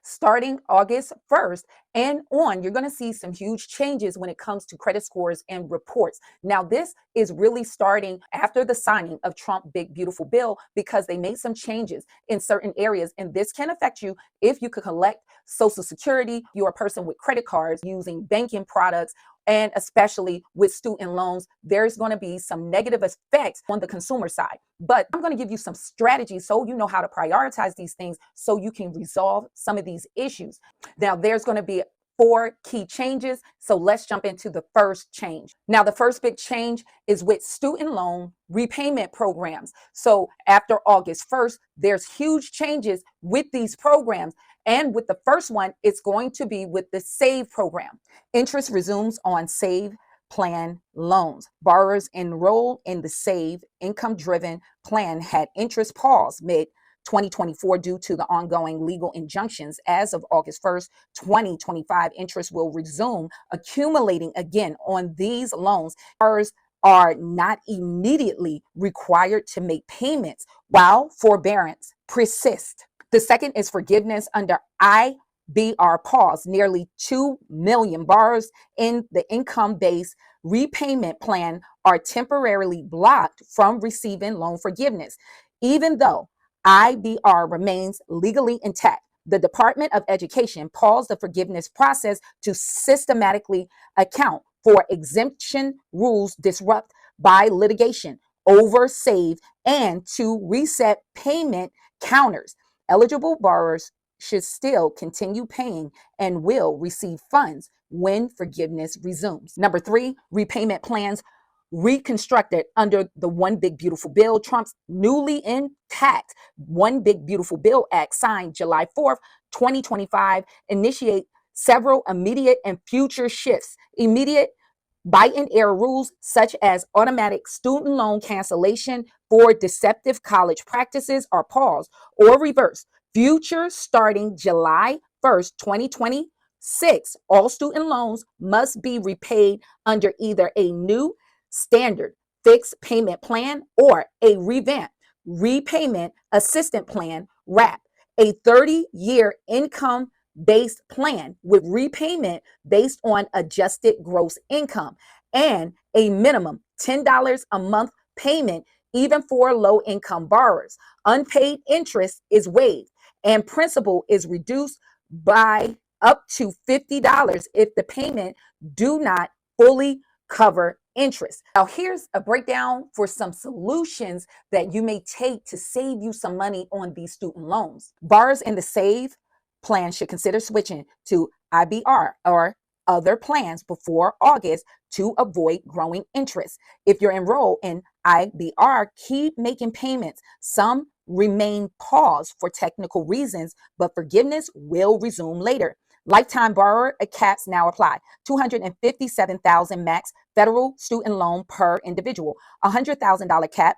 Starting August 1st and on, you're going to see some huge changes when it comes to credit scores and reports. Now, this is really starting after the signing of Trump Big Beautiful Bill because they made some changes in certain areas, and this can affect you if you could collect Social Security, you're a person with credit cards using banking products, and especially with student loans, there's going to be some negative effects on the consumer side. But I'm going to give you some strategies so you know how to prioritize these things so you can resolve some of these issues. Now, there's going to be 4 key changes. So let's jump into the first change. Now, the first big change is with student loan repayment programs. So after August 1st, there's huge changes with these programs. And with the first one, it's going to be with the SAVE program. Interest resumes on SAVE plan loans. Borrowers enrolled in the SAVE income-driven plan had interest pause mid 2024 due to the ongoing legal injunctions. As of August 1st, 2025, interest will resume accumulating again on these loans. Borrowers are not immediately required to make payments while forbearance persists. The second is forgiveness under IBR pause. Nearly 2 million borrowers in the income-based repayment plan are temporarily blocked from receiving loan forgiveness, even though IBR remains legally intact. The Department of Education paused the forgiveness process to systematically account for exemption rules disrupted by litigation over SAVE and to reset payment counters. Eligible borrowers should still continue paying and will receive funds when forgiveness resumes. Number 3, repayment plans reconstructed under the One Big Beautiful Bill. Trump's newly intact One Big Beautiful Bill Act, signed July 4th, 2025, initiate several immediate and future shifts. Immediate buy-in-error rules such as automatic student loan cancellation for deceptive college practices are paused or reversed. Future starting July 1st, 2026, all student loans must be repaid under either a new standard fixed payment plan or a revamped repayment assistant plan RAP, a 30-year income based plan with repayment based on adjusted gross income and a minimum $10 a month payment even for low income borrowers. Unpaid interest is waived and principal is reduced by up to $50 if the payment do not fully cover interest. Now, here's a breakdown for some solutions that you may take to save you some money on these student loans. Borrowers in the SAVE plan should consider switching to IBR or other plans before August to avoid growing interest. If you're enrolled in IBR, keep making payments. Some remain paused for technical reasons, but forgiveness will resume later. Lifetime borrower caps now apply. $257,000 max federal student loan per individual. $100,000 cap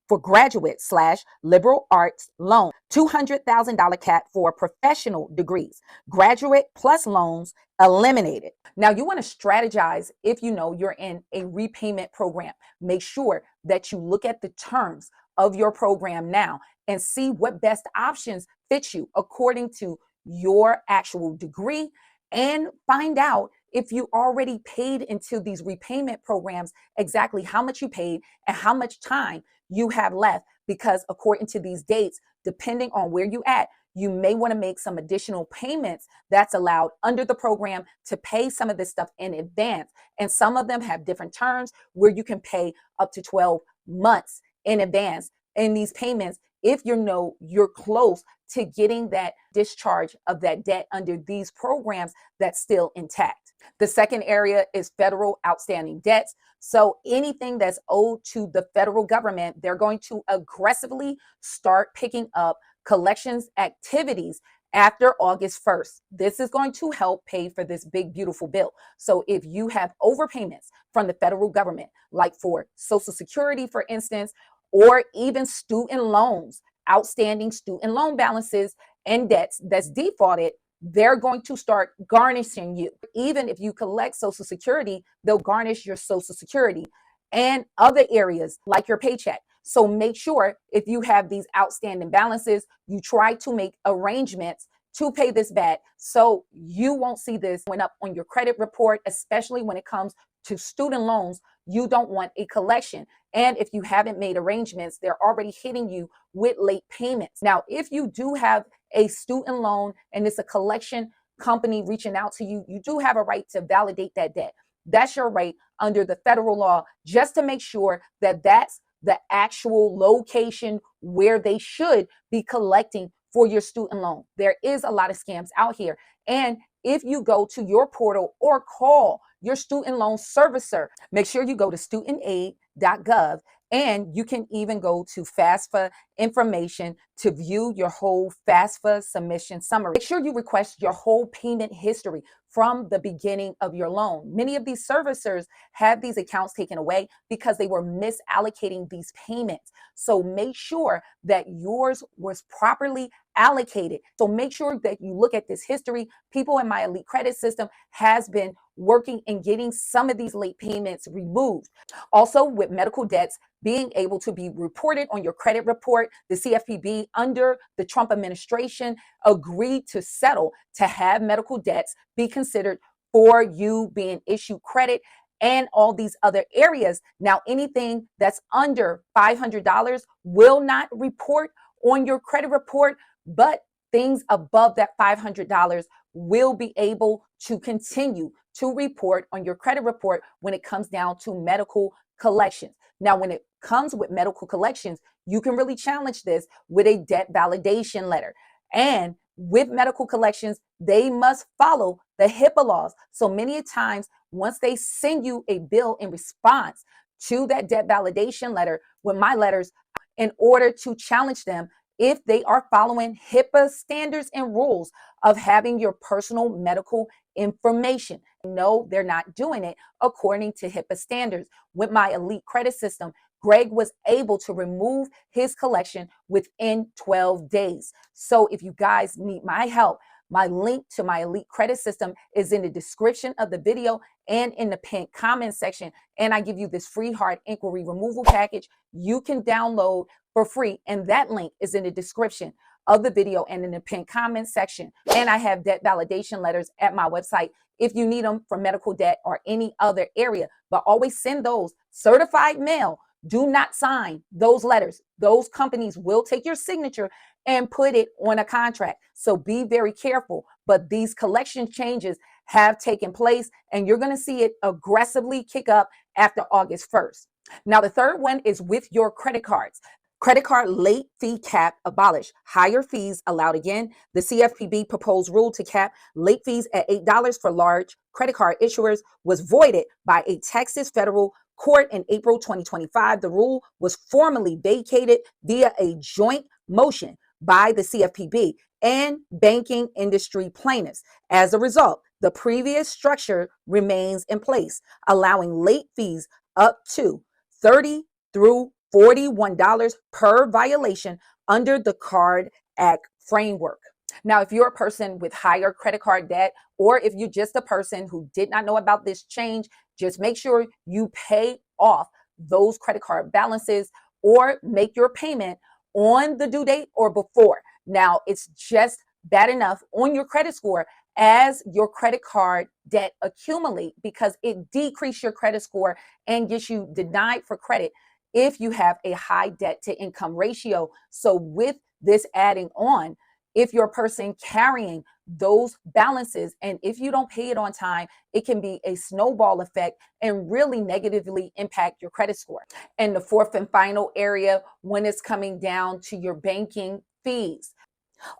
for graduate/liberal arts loan. $200,000 cap for professional degrees. Graduate plus loans eliminated. Now, you want to strategize if you know you're in a repayment program. Make sure that you look at the terms of your program now and see what best options fit you according to your actual degree, and find out if you already paid into these repayment programs exactly how much you paid and how much time you have left, because according to these dates, depending on where you at, you may want to make some additional payments that's allowed under the program to pay some of this stuff in advance. And some of them have different terms where you can pay up to 12 months in advance in these payments if you know you're close to getting that discharge of that debt under these programs that's still intact. The second area is federal outstanding debts. So anything that's owed to the federal government, they're going to aggressively start picking up collections activities after August 1st. This is going to help pay for this big, beautiful bill. So if you have overpayments from the federal government, like for Social Security, for instance, or even student loans, outstanding student loan balances and debts that's defaulted, they're going to start garnishing you. Even if you collect Social Security, they'll garnish your Social Security and other areas like your paycheck. So make sure if you have these outstanding balances, you try to make arrangements to pay this back, so you won't see this went up on your credit report, especially when it comes to student loans. You don't want a collection. And if you haven't made arrangements, they're already hitting you with late payments. Now, if you do have a student loan and it's a collection company reaching out to you, you do have a right to validate that debt. That's your right under the federal law, just to make sure that that's the actual location where they should be collecting for your student loan. There is a lot of scams out here. And if you go to your portal or call your student loan servicer, make sure you go to studentaid.gov, and you can even go to FAFSA information to view your whole FAFSA submission summary. Make sure you request your whole payment history from the beginning of your loan. Many of these servicers have these accounts taken away because they were misallocating these payments. So make sure that yours was properly allocated. So make sure that you look at this history. People in my elite credit system has been working and getting some of these late payments removed. Also, with medical debts being able to be reported on your credit report, the CFPB under the Trump administration agreed to settle to have medical debts be considered for you being issued credit and all these other areas. Now, anything that's under $500 will not report on your credit report, but things above that $500 will be able to continue to report on your credit report when it comes down to medical collections. Now, when it comes with medical collections, you can really challenge this with a debt validation letter. And with medical collections, they must follow the HIPAA laws. So many times, once they send you a bill in response to that debt validation letter, with my letters, in order to challenge them, if they are following HIPAA standards and rules of having your personal medical information. No, they're not doing it according to HIPAA standards. With my elite credit system, Greg was able to remove his collection within 12 days. So if you guys need my help, my link to my elite credit system is in the description of the video and in the pinned comment section. And I give you this free hard inquiry removal package you can download for free. And that link is in the description of the video and in the pinned comment section. And I have debt validation letters at my website if you need them for medical debt or any other area. But always send those certified mail. Do not sign those letters. Those companies will take your signature and put it on a contract. So be very careful. But these collection changes have taken place, and you're going to see it aggressively kick up after August 1st. Now, the third one is with your credit cards. Credit card late fee cap abolished. Higher fees allowed again. The CFPB proposed rule to cap late fees at $8 for large credit card issuers was voided by a Texas federal court in April 2025. The rule was formally vacated via a joint motion by the CFPB and banking industry plaintiffs. As a result, the previous structure remains in place, allowing late fees up to $30 through $41 per violation under the Card Act framework. Now, if you're a person with higher credit card debt, or if you're just a person who did not know about this change, just make sure you pay off those credit card balances or make your payment on the due date or before. Now, it's just bad enough on your credit score as your credit card debt accumulate, because it decreases your credit score and gets you denied for credit if you have a high debt to income ratio. So with this adding on, if you're a person carrying those balances and if you don't pay it on time, it can be a snowball effect and really negatively impact your credit score. And the fourth and final area, when it's coming down to your banking fees.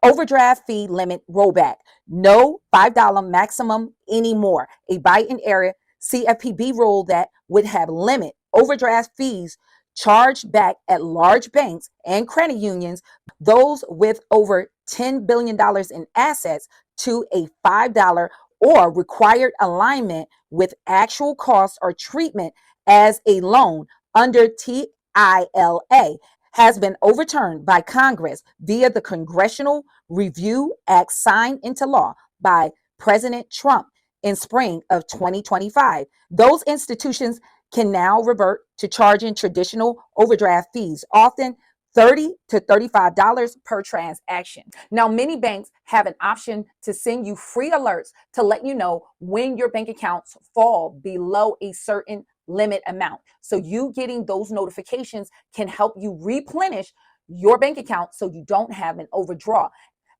Overdraft fee limit rollback. No $5 maximum anymore. A Biden era CFPB rule that would have limit overdraft fees charged back at large banks and credit unions, those with over $10 billion in assets, to a $5 or required alignment with actual cost or treatment as a loan under TILA has been overturned by Congress via the Congressional Review Act signed into law by President Trump in spring of 2025. Those institutions can now revert to charging traditional overdraft fees, often $30 to $35 per transaction. Now, many banks have an option to send you free alerts to let you know when your bank accounts fall below a certain limit amount. So you getting those notifications can help you replenish your bank account so you don't have an overdraw.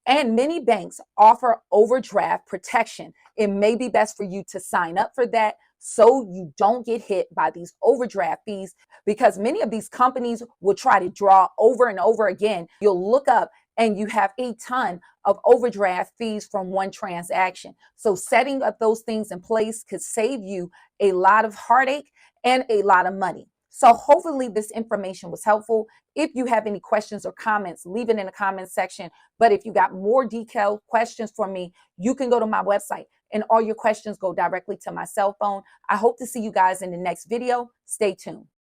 And many banks offer overdraft protection. It may be best for you to sign up for that so you don't get hit by these overdraft fees, because many of these companies will try to draw over and over again. You'll look up and you have a ton of overdraft fees from one transaction. So setting up those things in place could save you a lot of heartache and a lot of money. So hopefully this information was helpful. If you have any questions or comments, leave it in the comment section. But if you got more detailed questions for me, you can go to my website and all your questions go directly to my cell phone. I hope to see you guys in the next video. Stay tuned.